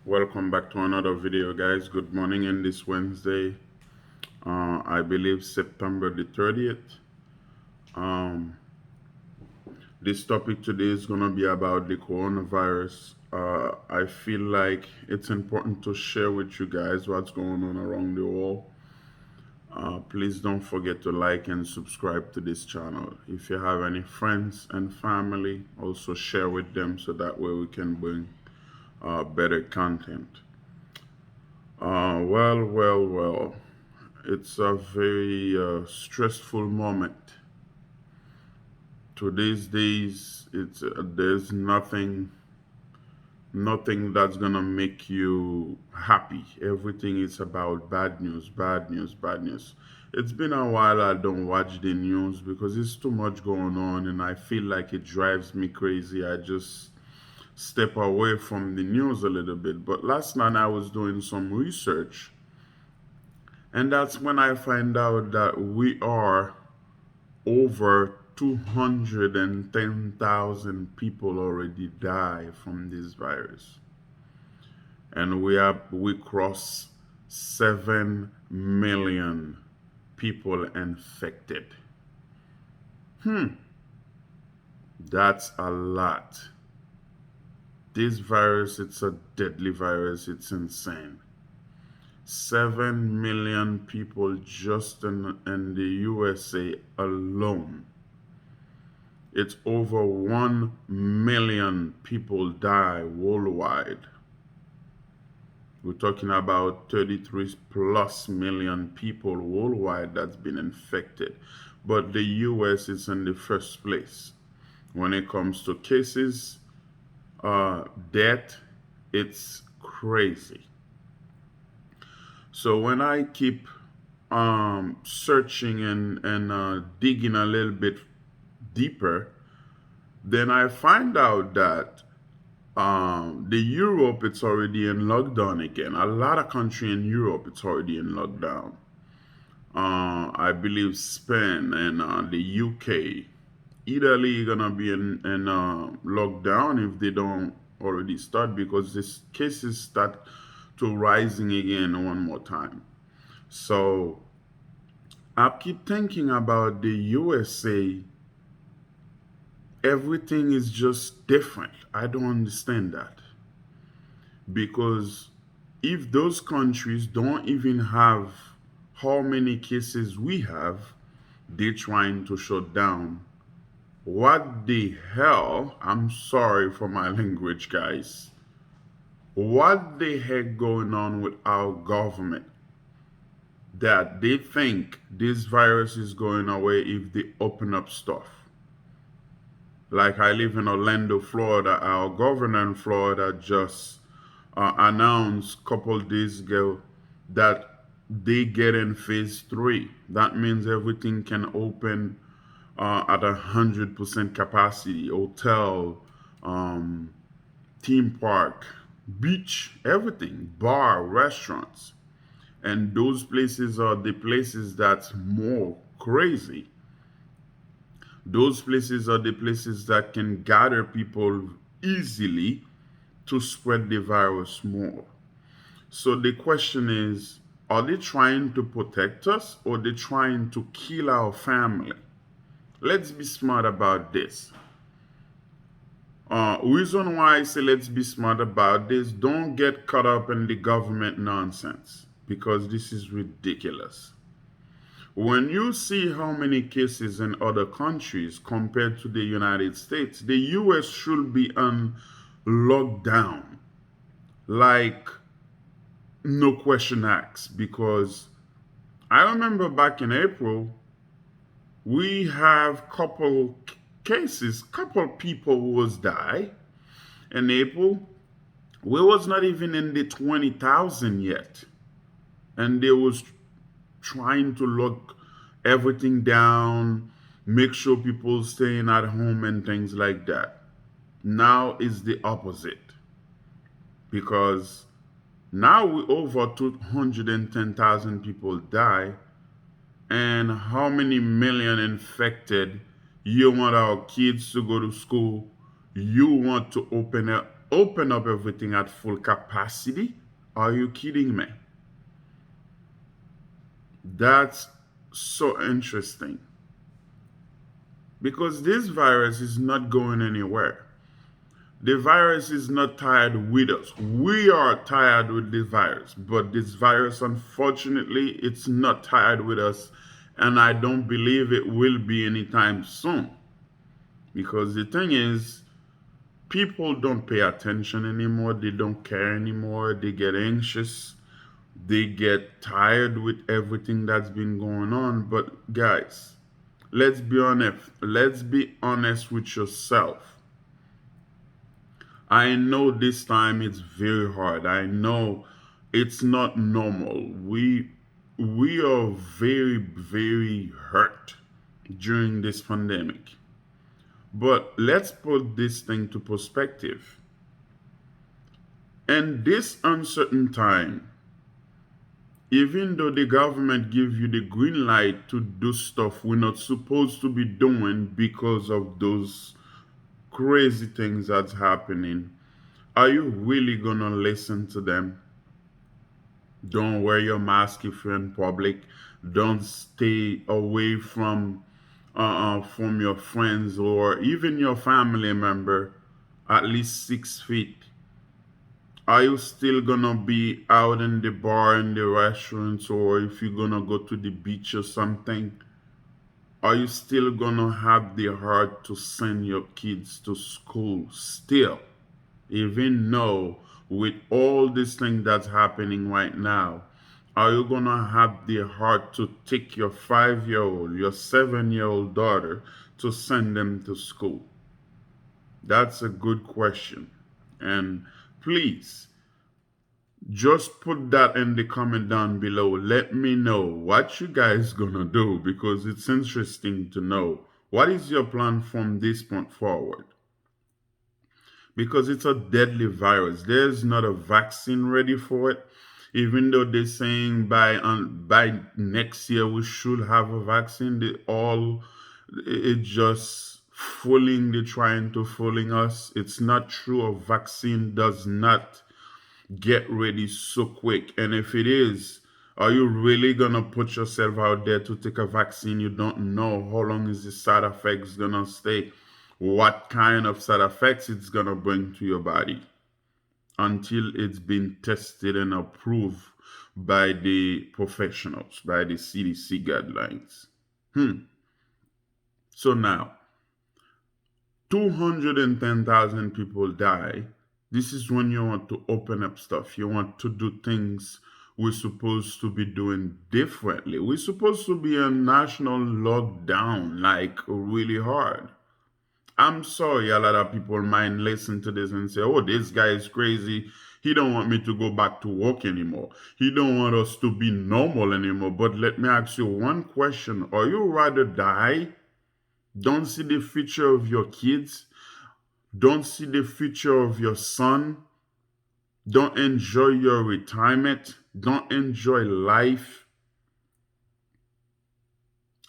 Welcome back to another video, guys. Good morning in this Wednesday, I believe September the 30th. Um, this topic today is going to be about the coronavirus. I feel like it's important to share with you guys what's going on around the world. Please don't forget to like and subscribe to this channel. If you have any friends and family, also share with them so that way we can bring better content. Well. It's a very stressful moment. Today's days, it's there's nothing that's gonna make you happy. Everything is about bad news, bad news, bad news. It's been a while I don't watch the news because it's too much going on, and I feel like it drives me crazy. I just step away from the news a little bit. But last night I was doing some research, and that's when I find out that we are over 210,000 people already die from this virus. And we cross 7 million people infected. Hmm, that's a lot. This virus, it's a deadly virus. It's insane. 7 million people just in the USA alone. It's over 1 million people die worldwide. We're talking about 33 plus million people worldwide that's been infected. But the US is in the first place. When it comes to cases, death, it's crazy. So when I keep searching and digging a little bit deeper, then I find out that the Europe it's already in lockdown again. A lot of country in Europe it's already in lockdown. I believe Spain and the UK, Italy gonna be in lockdown if they don't already start because this cases start to rising again one more time. So I keep thinking about the USA. Everything is just different. I don't understand that. Because if those countries don't even have how many cases we have, they're trying to shut down. What the hell? I'm sorry for my language, guys. What the heck going on with our government that they think this virus is going away if they open up stuff? Like I live in Orlando, Florida. Our governor in Florida just announced a couple days ago that they get in phase 3. That means everything can open at 100% capacity. Hotel, um, theme park, beach, everything, bar, restaurants. And those places are the places that's more crazy. Those places are the places that can gather people easily to spread the virus more. So the question is, are they trying to protect us or they trying to kill our family? Let's be smart about this. Reason why I say let's be smart about this, don't get caught up in the government nonsense because this is ridiculous. When you see how many cases in other countries compared to the United States, the US should be on lockdown. Like, no question asked. Because I remember back in April, we have couple cases, couple people was die. In April, we was not even in the 20,000 yet. And they was trying to lock everything down, make sure people staying at home and things like that. Now is the opposite because now we over 210,000 people die, and how many million infected? You want our kids to go to school, you want to open up everything at full capacity. Are you kidding me? That's so interesting because this virus is not going anywhere. The virus is not tired with us. We are tired with the virus, but this virus, unfortunately, it's not tired with us, and I don't believe it will be anytime soon. Because the thing is, people don't pay attention anymore, they don't care anymore, they get anxious, they get tired with everything that's been going on. But guys, let's be honest. Let's be honest with yourself. I know this time it's very hard. I know it's not normal. We are very hurt during this pandemic. But let's put this thing to perspective. And this uncertain time, even though the government give you the green light to do stuff we're not supposed to be doing because of those crazy things that's happening, are you really gonna listen to them? Don't wear your mask if you're in public. Don't stay away from your friends or even your family member at least 6 feet. Are you still gonna be out in the bar in the restaurants, or if you're gonna go to the beach or something? Are you still gonna have the heart to send your kids to school still? Even though with all this thing that's happening right now, are you gonna have the heart to take your 5 year old, your 7 year old daughter to send them to school? That's a good question. And please, just put that in the comment down below. Let me know what you guys gonna do because it's interesting to know. What is your plan from this point forward? Because it's a deadly virus. There's not a vaccine ready for it. Even though they're saying by next year we should have a vaccine, it just fooling. They're trying to fooling us. It's not true. A vaccine does not get ready so quick. And if it is, are you really gonna put yourself out there to take a vaccine? You don't know how long is the side effects gonna stay, what kind of side effects it's gonna bring to your body until it's been tested and approved by the professionals, by the CDC guidelines. So now 210,000 people die. This is when you want to open up stuff. You want to do things we're supposed to be doing differently. We're supposed to be a national lockdown, like really hard. I'm sorry, a lot of people might listen to this and say, oh, this guy is crazy. He don't want me to go back to work anymore. He don't want us to be normal anymore. But let me ask you one question. Are you rather die? Don't see the future of your kids? Don't see the future of your son? Don't enjoy your retirement? Don't enjoy life?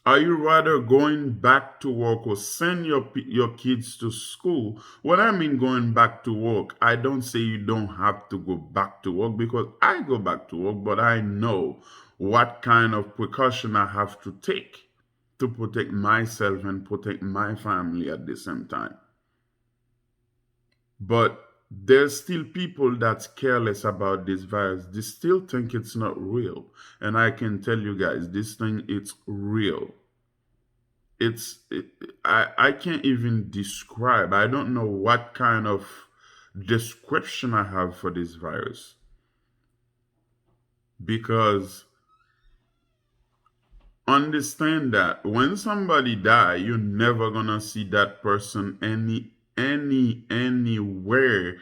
Are you rather going back to work or send your kids to school? When I mean going back to work, I don't say you don't have to go back to work because I go back to work, but I know what kind of precaution I have to take to protect myself and protect my family at the same time. But there's still people that's careless about this virus. They still think it's not real. And I can tell you guys, this thing, it's real. I can't even describe. I don't know what kind of description I have for this virus. Because understand that when somebody die, you're never gonna see that person anywhere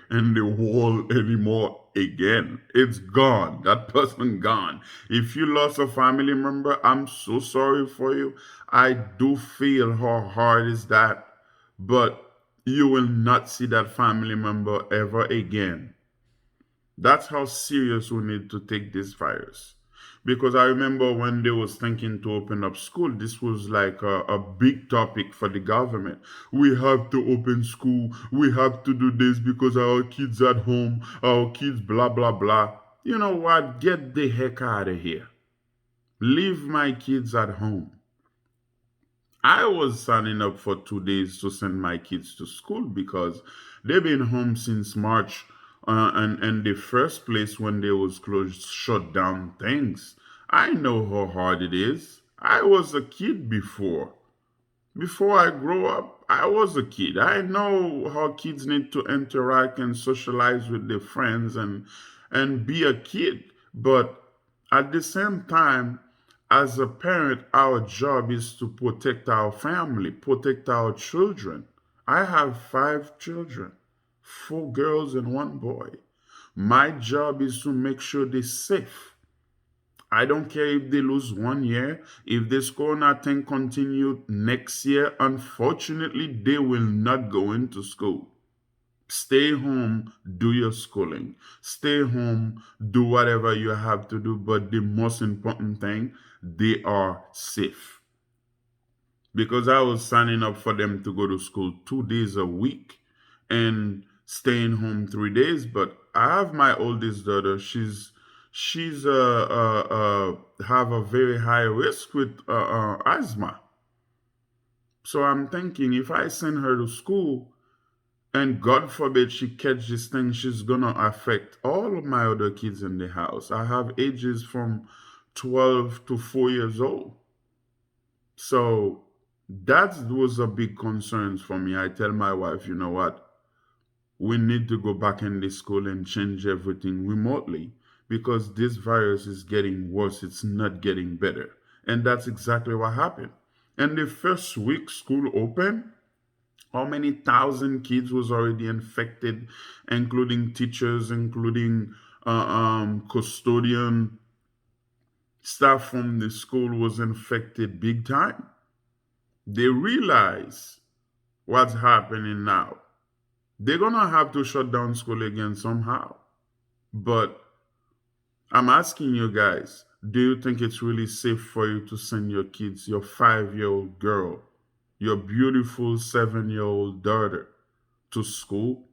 in the world anymore again. It's gone. That person gone. If you lost a family member, I'm so sorry for you. I do feel how hard is that, but you will not see that family member ever again. That's how serious we need to take this virus. Because I remember when they was thinking to open up school, this was like a big topic for the government. We have to open school. We have to do this because our kids at home, our kids, blah, blah, blah. You know what? Get the heck out of here. Leave my kids at home. I was signing up for 2 days to send my kids to school because they've been home since March, and the first place when they was closed shut down things. I know how hard it is. I was a kid before. Before I grow up, I was a kid. I know how kids need to interact and socialize with their friends and be a kid. But at the same time, as a parent, our job is to protect our family, protect our children. I have 5 children, 4 girls and 1 boy. My job is to make sure they're safe. I don't care if they lose 1 year. If this corona thing continue next year, unfortunately, they will not go into school. Stay home, do your schooling. Stay home, do whatever you have to do. But the most important thing, they are safe. Because I was signing up for them to go to school 2 days a week and staying home 3 days. But I have my oldest daughter. She's have a very high risk with asthma. So I'm thinking if I send her to school and God forbid she catch this thing, she's gonna affect all of my other kids in the house. I have ages from 12 to 4 years old. So that was a big concern for me. I tell my wife, you know what? We need to go back in the school and change everything remotely because this virus is getting worse. It's not getting better. And that's exactly what happened. And the first week school opened, how many thousand kids was already infected, including teachers, including custodian staff from the school was infected big time. They realize what's happening now. They're gonna have to shut down school again somehow. But I'm asking you guys, do you think it's really safe for you to send your kids, your 5 year old girl, your beautiful 7 year old daughter, to school?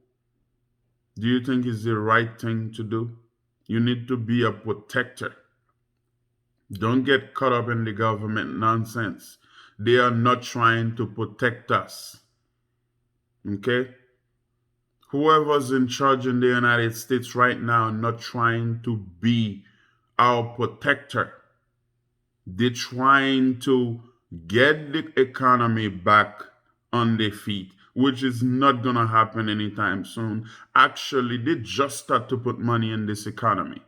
Do you think it's the right thing to do? You need to be a protector. Don't get caught up in the government nonsense. They are not trying to protect us. Okay? Whoever's in charge in the United States right now not trying to be our protector. They're trying to get the economy back on their feet, which is not gonna happen anytime soon. Actually, they just start to put money in this economy.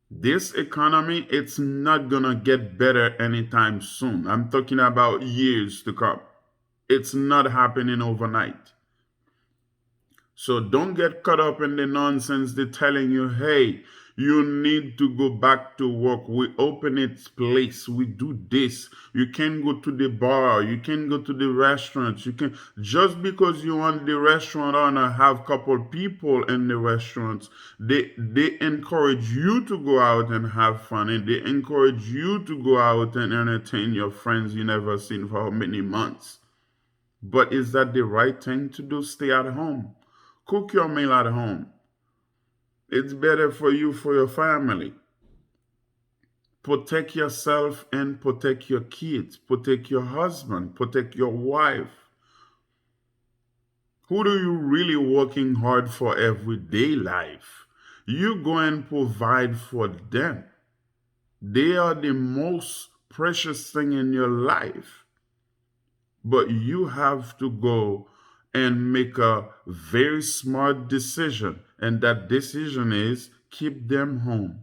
This economy, it's not gonna get better anytime soon. I'm talking about years to come. It's not happening overnight. So don't get caught up in the nonsense. They're telling you, hey, you need to go back to work. We open its place. We do this. You can go to the bar. You can go to the restaurants. You can just because you want the restaurant owner have couple people in the restaurants. They encourage you to go out and have fun, and they encourage you to go out and entertain your friends you never seen for how many months. But is that the right thing to do? Stay at home. Cook your meal at home. It's better for you, for your family. Protect yourself and protect your kids. Protect your husband. Protect your wife. Who do you really working hard for everyday life? You go and provide for them. They are the most precious thing in your life. But you have to go and make a very smart decision. And that decision is keep them home.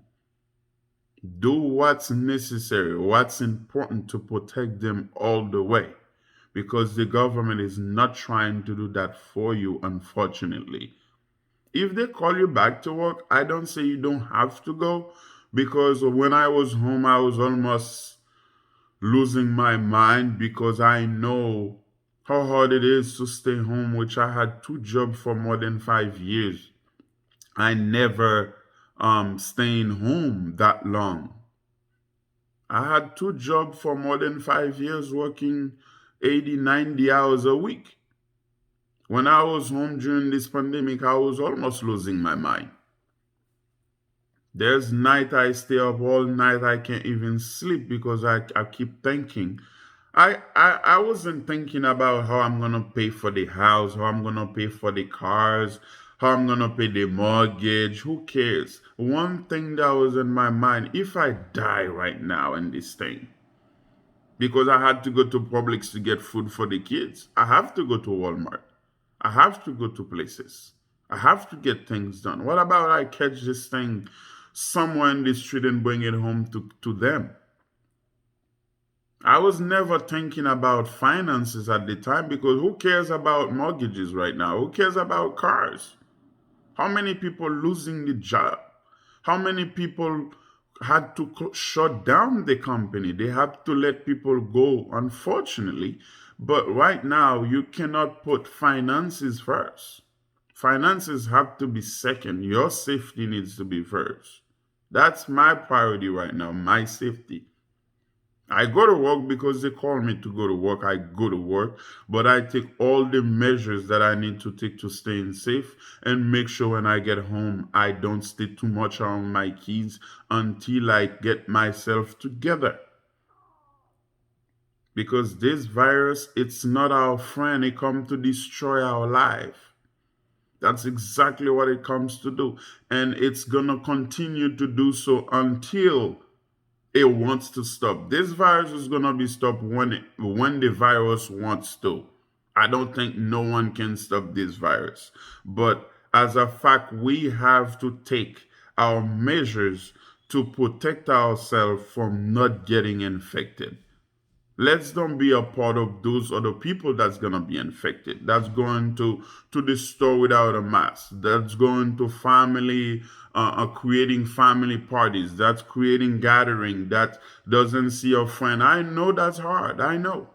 Do what's necessary, what's important to protect them all the way. Because the government is not trying to do that for you, unfortunately. If they call you back to work, I don't say you don't have to go. Because when I was home, I was almost losing my mind because I know how hard it is to stay home, which I had 2 jobs for more than 5 years. I never staying home that long. I had two jobs for more than 5 years, working 80, 90 hours a week. When I was home during this pandemic, I was almost losing my mind. There's night I stay up all night, I can't even sleep because I keep thinking. I wasn't thinking about how I'm gonna pay for the house, how I'm gonna pay for the cars, how I'm gonna pay the mortgage. Who cares? One thing that was in my mind, if I die right now in this thing, because I had to go to Publix to get food for the kids. I have to go to Walmart. I have to go to places. I have to get things done. What about I catch this thing somewhere in the street and bring it home to them? I was never thinking about finances at the time because who cares about mortgages right now? Who cares about cars? How many people losing the job? How many people had to shut down the company? They had to let people go, unfortunately. But right now, you cannot put finances first. Finances have to be second. Your safety needs to be first. That's my priority right now, my safety. I go to work because they call me to go to work. I go to work, but I take all the measures that I need to take to stay safe and make sure when I get home, I don't stay too much on my kids until I get myself together. Because this virus, it's not our friend. It comes to destroy our life. That's exactly what it comes to do. And it's going to continue to do so until it wants to stop. This virus is gonna be stopped when the virus wants to. I don't think no one can stop this virus. But as a fact, we have to take our measures to protect ourselves from not getting infected. Let's don't be a part of those other people that's gonna be infected. That's going to the store without a mask. That's going to family, creating family parties. That's creating gathering. That doesn't see a friend. I know that's hard. I know.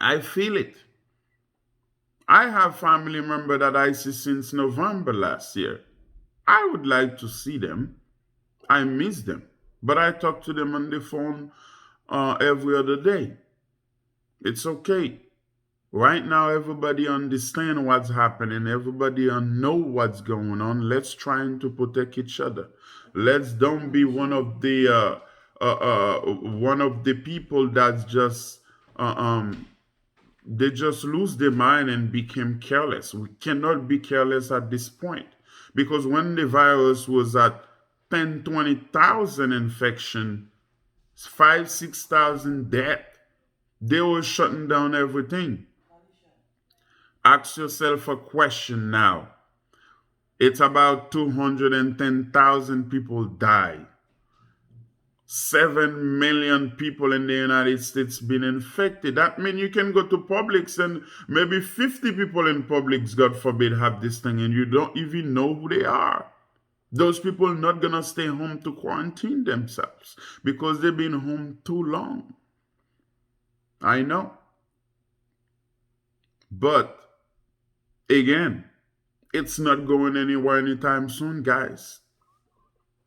I feel it. I have family member that I see since November last year. I would like to see them. I miss them, but I talk to them on the phone every other day. It's okay. Right now, everybody understand what's happening. Everybody know what's going on. Let's try to protect each other. Let's don't be one of the people that's just uh, um they just lose their mind and became careless. We cannot be careless at this point because when the virus was at 10, 20,000 infection, 5, 6,000 death, they were shutting down everything. Ask yourself a question now. It's about 210,000 people die. 7 million people in the United States been infected. That means you can go to Publix and maybe 50 people in Publix, God forbid, have this thing and you don't even know who they are. Those people are not going to stay home to quarantine themselves because they've been home too long. I know. But again, it's not going anywhere anytime soon, guys.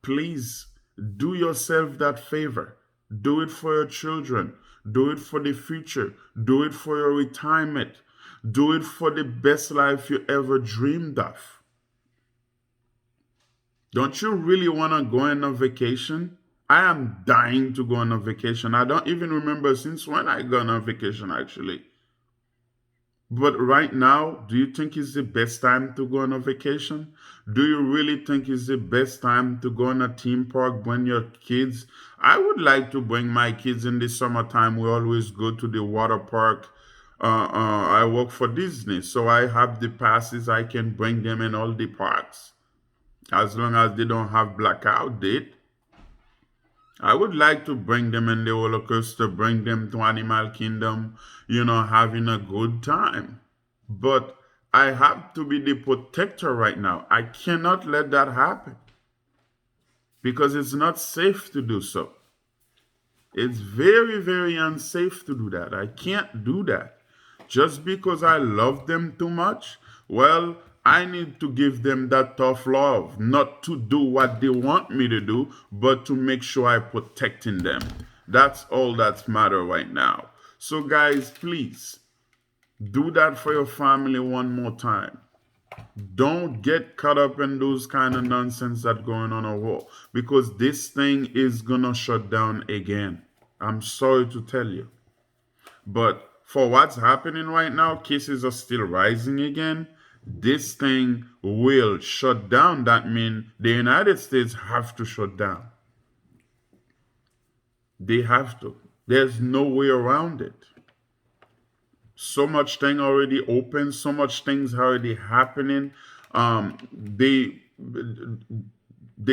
Please do yourself that favor. Do it for your children. Do it for the future. Do it for your retirement. Do it for the best life you ever dreamed of. Don't you really want to go on a vacation? I am dying to go on a vacation. I don't even remember since when I go on a vacation actually. But right now, do you think it's the best time to go on a vacation? Do you really think it's the best time to go on a theme park when your kids? I would like to bring my kids in the summertime. We always go to the water park. I work for Disney, so I have the passes. I can bring them in all the parks as long as they don't have blackout date. I would like to bring them in the roller coaster, bring them to Animal Kingdom, having a good time. But I have to be the protector right now. I cannot let that happen because it's not safe to do so. It's very, very unsafe to do that. I can't do that. Just because I love them too much, well, I need to give them that tough love, not to do what they want me to do, but to make sure I protecting them. That's all that's matter right now. So guys, please do that for your family one more time. Don't get caught up in those kind of nonsense that going on a war, because this thing is gonna shut down again. I'm sorry to tell you. But for what's happening right now, cases are still rising again. This thing will shut down. That means the United States have to shut down. They have to. There's no way around it. So much thing already open, so much things already happening. The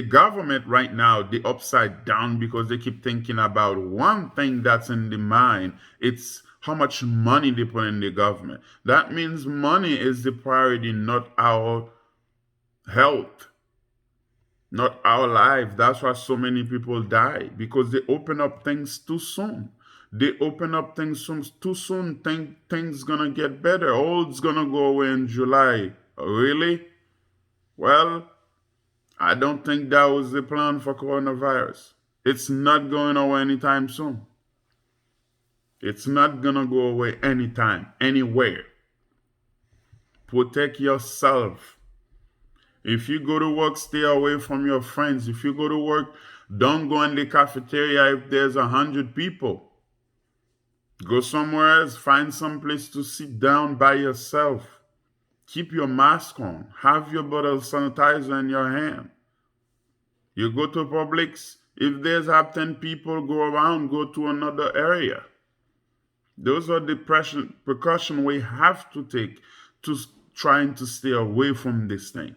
government right now, they upside down because they keep thinking about one thing that's in the mind. It's how much money they put in the government. That means money is the priority, not our health, not our life. That's why so many people die, because they open up things too soon. They open up things too soon. Think things gonna get better. Oh, it's gonna go away in July. Really? Well, I don't think that was the plan for coronavirus. It's not going away anytime soon. It's not gonna go away anytime, anywhere. Protect yourself. If you go to work, stay away from your friends. If you go to work, don't go in the cafeteria if there's 100 people. Go somewhere else, find some place to sit down by yourself. Keep your mask on. Have your bottle of sanitizer in your hand. You go to Publix, if there's up 10 people go around, go to another area. Those are the precaution we have to take to trying to stay away from this thing.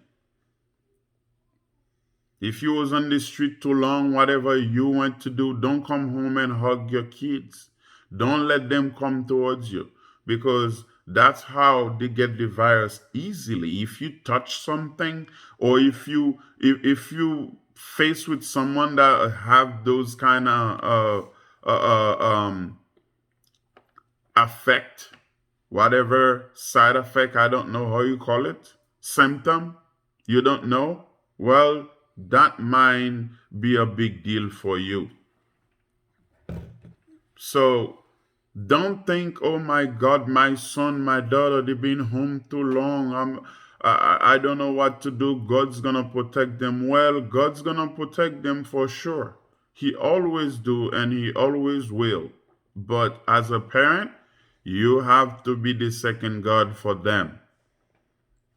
If you was on the street too long, whatever you want to do, don't come home and hug your kids. Don't let them come towards you, because that's how they get the virus easily. If you touch something, or if you face with someone that have those kind of affect, whatever side effect, I don't know how you call it, symptom, you don't know, well, that might be a big deal for you. So don't think, oh my God, my son, my daughter, they've been home too long. I don't know what to do. God's gonna protect them. Well, God's gonna protect them for sure. He always do, and he always will. But as a parent, you have to be the second God for them.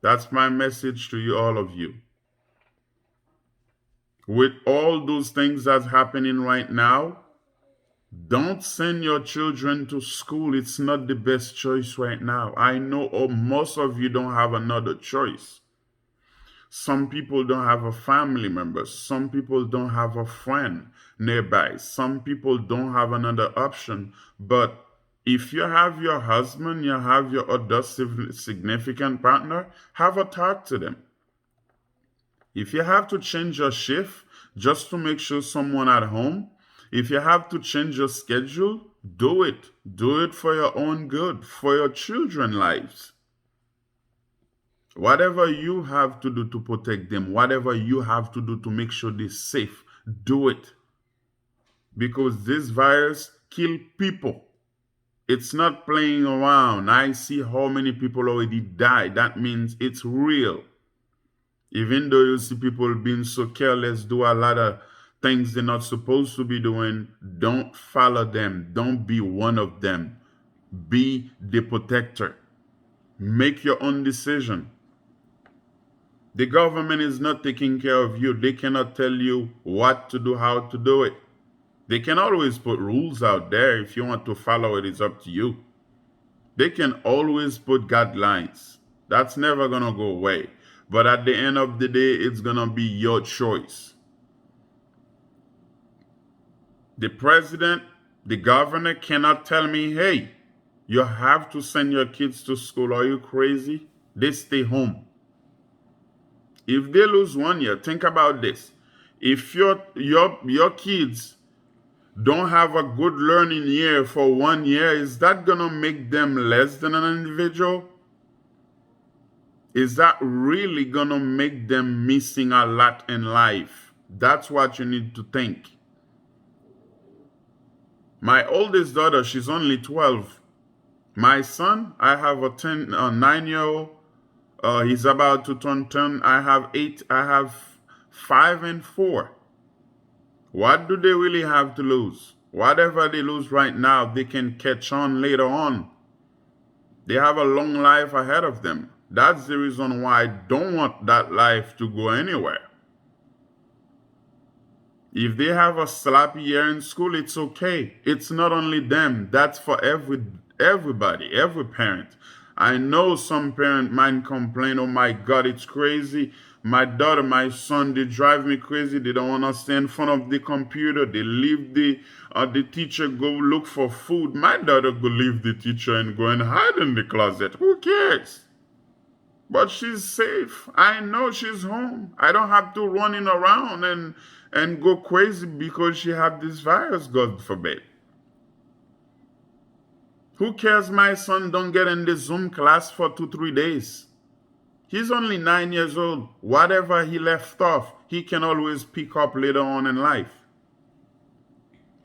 That's my message to you, all of you. With all those things that's happening right now, don't send your children to school. It's not the best choice right now. I know most of you don't have another choice. Some people don't have a family member. Some people don't have a friend nearby. Some people don't have another option. But if you have your husband, you have your other significant partner, have a talk to them. If you have to change your shift just to make sure someone at home, if you have to change your schedule, do it. Do it for your own good, for your children's lives. Whatever you have to do to protect them, whatever you have to do to make sure they're safe, do it. Because this virus kills people. It's not playing around. I see how many people already died. That means it's real. Even though you see people being so careless, do a lot of things they're not supposed to be doing, don't follow them. Don't be one of them. Be the protector. Make your own decision. The government is not taking care of you. They cannot tell you what to do, how to do it. They can always put rules out there. If you want to follow it, it's up to you. They can always put guidelines. That's never going to go away. But at the end of the day, it's going to be your choice. The president, the governor cannot tell me, hey, you have to send your kids to school. Are you crazy? They stay home. If they lose 1 year, think about this. If your kids don't have a good learning year for 1 year, is that going to make them less than an individual? Is that really gonna make them missing a lot in life? That's what you need to think. My oldest daughter, she's only 12. My son, I have a 9-year-old. He's about to turn 10. I have 8. I have 5 and 4. What do they really have to lose? Whatever they lose right now, they can catch on later on. They have a long life ahead of them. That's the reason why I don't want that life to go anywhere. If they have a sloppy year in school, it's okay. It's not only them. That's for everybody, every parent. I know some parent might complain, oh my God, it's crazy. My daughter, my son, they drive me crazy. They don't want to stand in front of the computer. They leave the teacher, go look for food. My daughter go leave the teacher and go and hide in the closet. Who cares? But she's safe. I know she's home. I don't have to running around and go crazy because she have this virus, God forbid. Who cares my son don't get in the Zoom class for 2, 3 days? He's only 9 years old. Whatever he left off, he can always pick up later on in life.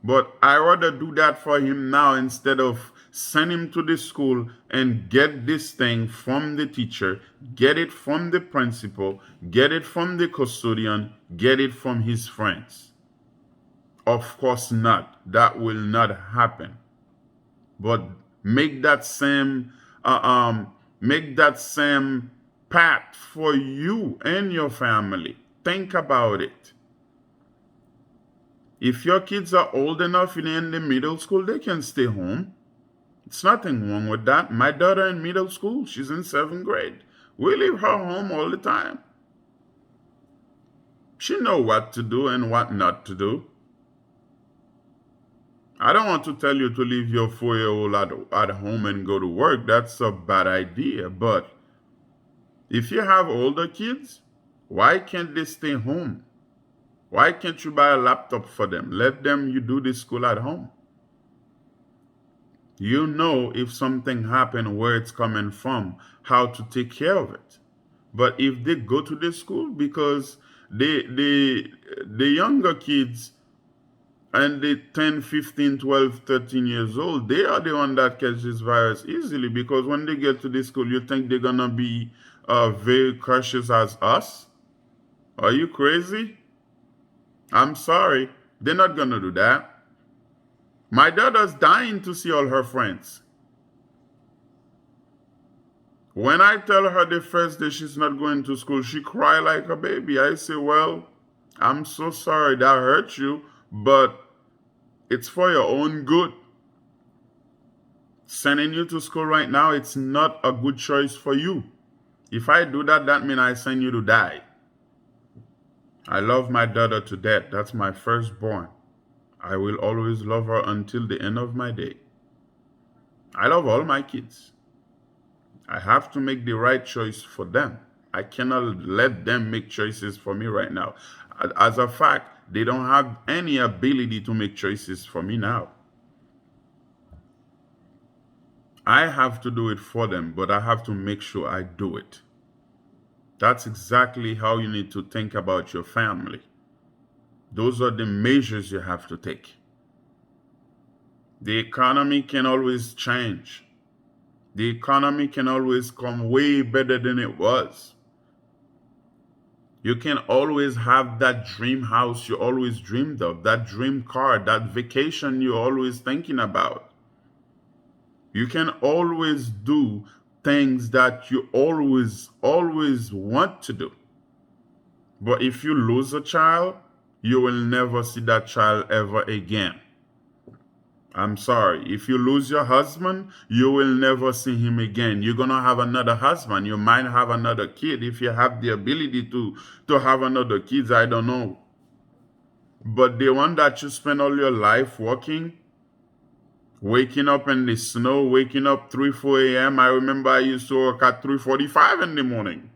But I rather do that for him now instead of send him to the school and get this thing from the teacher, get it from the principal, get it from the custodian, get it from his friends. Of course not. That will not happen. But make that same path for you and your family. Think about it. If your kids are old enough and in the middle school, they can stay home. It's nothing wrong with that. My daughter in middle school, she's in 7th grade. We leave her home all the time. She know what to do and what not to do. I don't want to tell you to leave your 4-year-old at home and go to work. That's a bad idea. But if you have older kids, why can't they stay home? Why can't you buy a laptop for them? Let them you do the school at home. You know if something happened, where it's coming from, how to take care of it. But if they go to the school, because the younger kids and the 10, 15, 12, 13 years old, they are the one that catch this virus easily, because when they get to the school, you think they're gonna be very cautious as us? Are you crazy? I'm sorry. They're not gonna do that. My daughter's dying to see all her friends. When I tell her the first day she's not going to school, she cry like a baby. I say, well, I'm so sorry that hurt you, but it's for your own good. Sending you to school right now, it's not a good choice for you. If I do that, that means I send you to die. I love my daughter to death. That's my firstborn. I will always love her until the end of my day. I love all my kids. I have to make the right choice for them. I cannot let them make choices for me right now. As a fact, they don't have any ability to make choices for me now. I have to do it for them, but I have to make sure I do it. That's exactly how you need to think about your family. Those are the measures you have to take. The economy can always change. The economy can always come way better than it was. You can always have that dream house you always dreamed of, that dream car, that vacation you're always thinking about. You can always do things that you always want to do. But if you lose a child, you will never see that child ever again. I'm sorry. If you lose your husband, you will never see him again. You're going to have another husband. You might have another kid. If you have the ability to have another kid, I don't know. But the one that you spend all your life working, waking up in the snow, waking up 3, 4 a.m. I remember I used to work at 3:45 in the morning.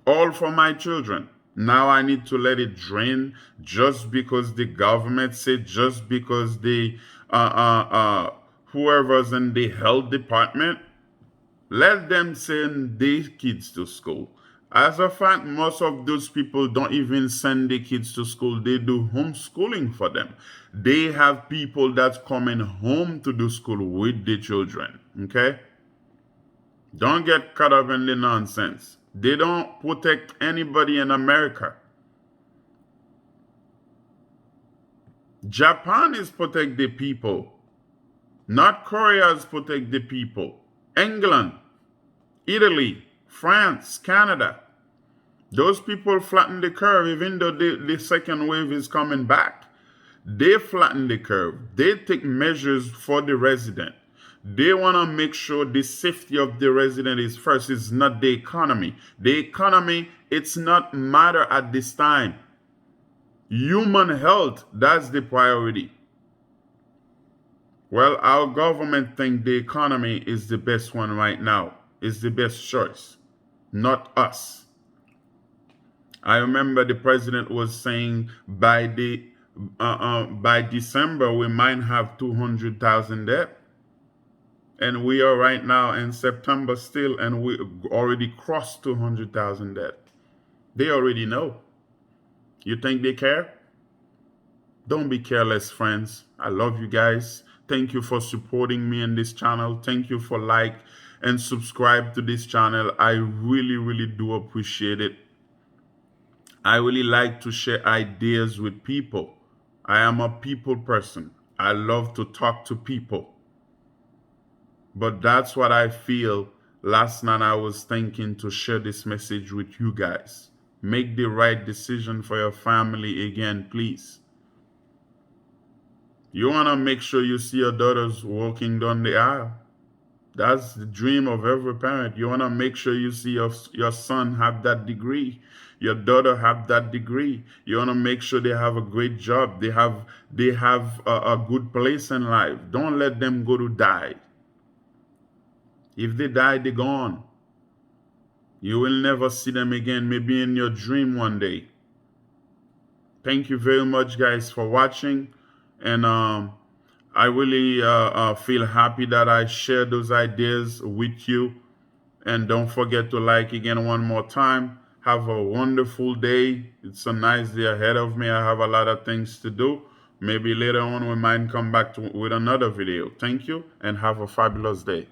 All for my children. Now I need to let it drain just because the government said, just because the whoever's in the health department Let them send their kids to school. As a fact, most of those people don't even send their kids to school. They do homeschooling for them. They have people that's coming home to do school with the children. Okay? Don't get caught up in the nonsense. They don't protect anybody in America. Japan is protect the people. North Korea is protect the people. England, Italy, France, Canada. Those people flatten the curve even though the second wave is coming back. They flatten the curve. They take measures for the resident. They want to make sure the safety of the resident is first. It's not the economy. The economy, it's not matter at this time. Human health, that's the priority. Well, our government think the economy is the best one right now. Is the best choice, not us. I remember the president was saying by December we might have 200,000 debt, and we are right now in September still, and we already crossed 200,000 debt. They already know. You think they care? Don't be careless, friends. I love you guys. Thank you for supporting me in this channel. Thank you for like and subscribe to this channel. I really, really do appreciate it. I really like to share ideas with people. I am a people person. I love to talk to people. But that's what I feel. Last night I was thinking to share this message with you guys. Make the right decision for your family again, please. You want to make sure you see your daughters walking down the aisle. That's the dream of every parent. You want to make sure you see your son have that degree, your daughter have that degree. You want to make sure they have a great job. They have a good place in life. Don't let them go to die. If they die, they're gone. You will never see them again, maybe in your dream one day. Thank you very much, guys, for watching. And I really feel happy that I shared those ideas with you. And don't forget to like again one more time. Have a wonderful day. It's a nice day ahead of me. I have a lot of things to do. Maybe later on we might come back with another video. Thank you and have a fabulous day.